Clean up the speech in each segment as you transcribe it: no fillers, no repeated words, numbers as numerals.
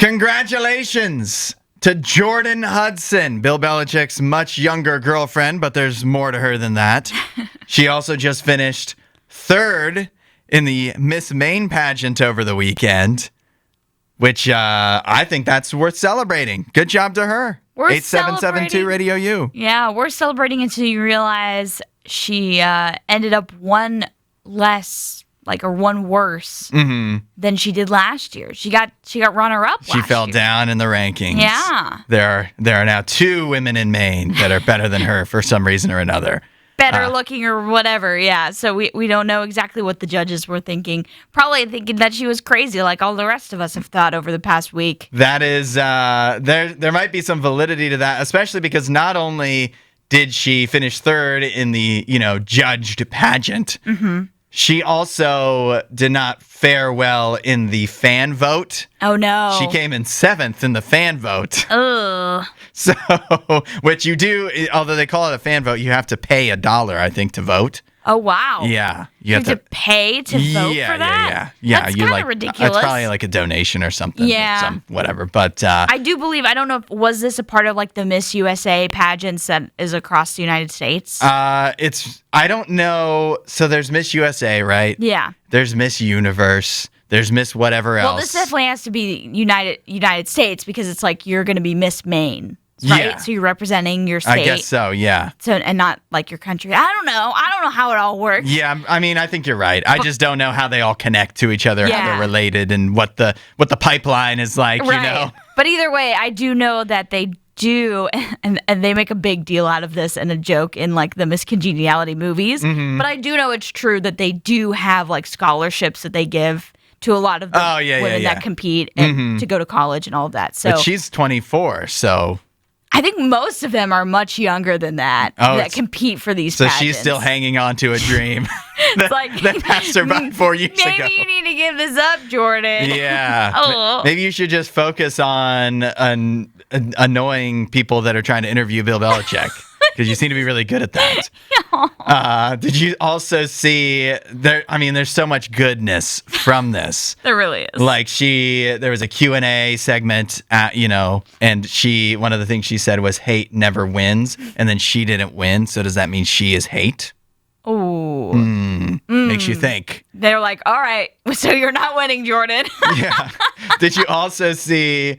Congratulations to Jordon Hudson, Bill Belichick's much younger girlfriend, but there's more to her than that. She also just finished third in the Miss Maine pageant over the weekend, which I think that's worth celebrating. Good job to her. We're 8772 Radio U. Yeah, we're celebrating until you realize she ended up one less, or one worse than she did last year. She got runner-up She fell year. down in the rankings. Yeah. There are now 2 women in Maine that are better than her for some reason or another. Better looking or whatever, yeah. So we don't know exactly what the judges were thinking. Probably thinking that she was crazy like all the rest of us have thought over the past week. That is, there might be some validity to that, especially because not only did she finish third in the, judged pageant, she also did not fare well in the fan vote. Oh, no. She came in 7th in the fan vote. Ugh. So, which you do, although they call it a fan vote, you have to pay $1, I think, to vote. Oh, wow. Yeah. You have to pay to vote for that? Yeah. That's kind of ridiculous. It's probably like a donation or something. Yeah. Whatever. But I do believe, I don't know, was this a part of the Miss USA pageants that is across the United States? I don't know. So there's Miss USA, right? Yeah. There's Miss Universe. There's Miss whatever else. Well, this definitely has to be United States because it's you're going to be Miss Maine. Right? Yeah. So you're representing your state. I guess so, yeah. So and not your country. I don't know how it all works. Yeah, I mean, I think you're right. I just don't know how they all connect to each other, how they're related, and what the pipeline is like, right. But either way, I do know that they do, and they make a big deal out of this and a joke in the Miss Congeniality movies. But I do know it's true that they do have scholarships that they give to a lot of the women that compete and to go to college and all of that. So but she's 24, so I think most of them are much younger than that that compete for these pageants. So she's still hanging on to a dream that passed her by 4 years ago. Maybe you need to give this up, Jordan. Yeah. Oh. Maybe you should just focus on annoying people that are trying to interview Bill Belichick. Because you seem to be really good at that. Did you also see there's so much goodness from this. There really is. There was a Q&A segment, and one of the things she said was hate never wins, and then she didn't win. So does that mean she is hate? Oh. Makes you think. They're all right, so you're not winning, Jordan. Yeah. Did you also see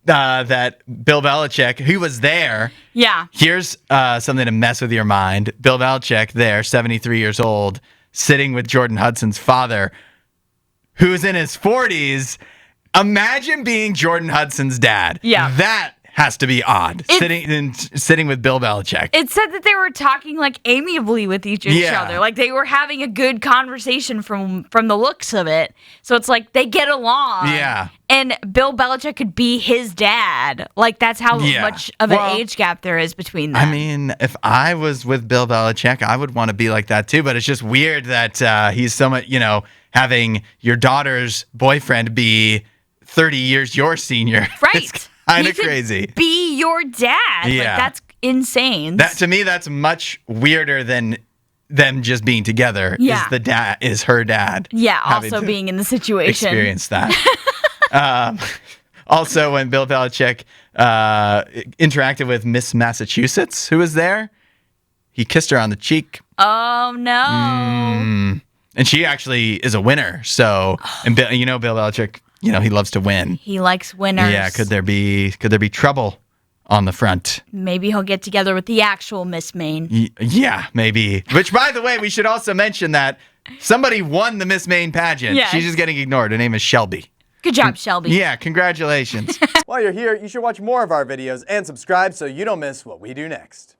that Bill Belichick, who was there. Yeah. Here's something to mess with your mind. Bill Belichick there, 73 years old, sitting with Jordon Hudson's father, who's in his 40s. Imagine being Jordon Hudson's dad. Yeah. That has to be odd, sitting with Bill Belichick. It said that they were talking amiably with each other. They were having a good conversation from the looks of it. So it's they get along. Yeah. And Bill Belichick could be his dad. That's how much of an age gap there is between them. I mean, if I was with Bill Belichick, I would want to be like that too. But it's just weird that he's so much, having your daughter's boyfriend be 30 years your senior. Right. It's kind of crazy. Be your dad. Yeah. That's insane. To me, that's much weirder than them just being together. Yeah. Is her dad. Yeah. Also being in the situation. Experience that. Also, when Bill Belichick interacted with Miss Massachusetts, who was there, he kissed her on the cheek. Oh, no. And she actually is a winner. So, and Bill Belichick, he loves to win. He likes winners. Yeah. Could there be trouble on the front? Maybe he'll get together with the actual Miss Maine. Yeah, maybe. Which, by the way, we should also mention that somebody won the Miss Maine pageant. Yes. She's just getting ignored. Her name is Shelby. Good job, Shelby. Yeah, congratulations. While you're here, you should watch more of our videos and subscribe so you don't miss what we do next.